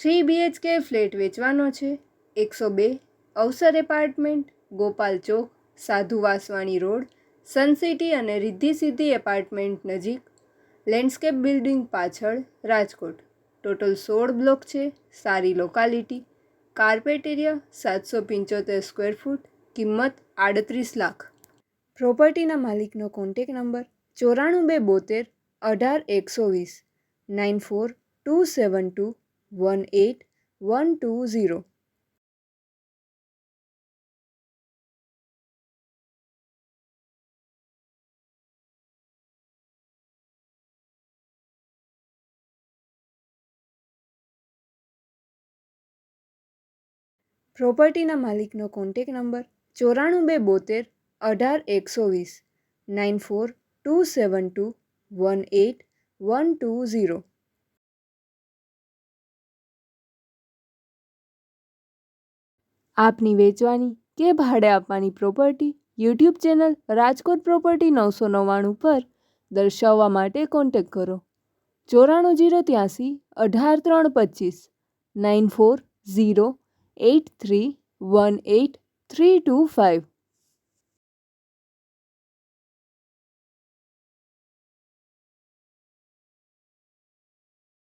3 BHK flat વેચવાનો છે. 102 અવસર એપાર્ટમેન્ટ, ગોપાલ ચોક, સાધુ વાસવાણી રોડ, સનસિટી અને રિદ્ધિ સિદ્ધિ એપાર્ટમેન્ટ નજીક, લેન્ડસ્કેપ બિલ્ડિંગ પાછળ, રાજકોટ. ટોટલ 16 બ્લોક છે. સારી locality. Carpet area 775 square foot. કિંમત 38 લાખ. પ્રોપર્ટીના માલિકનો કોન્ટેક નંબર 94 72 18 120 94 272 18 120. પ્રોપર્ટીના માલિકનો કોન્ટેક નંબર 94 72 18 120 94 272 18 120. આપની વેચવાની કે ભાડે આપવાની property YouTube channel Rajkot property 999 પર દર્શાવવા માટે કોન્ટેક કરો. 94 083 18 325 94 083 18 325.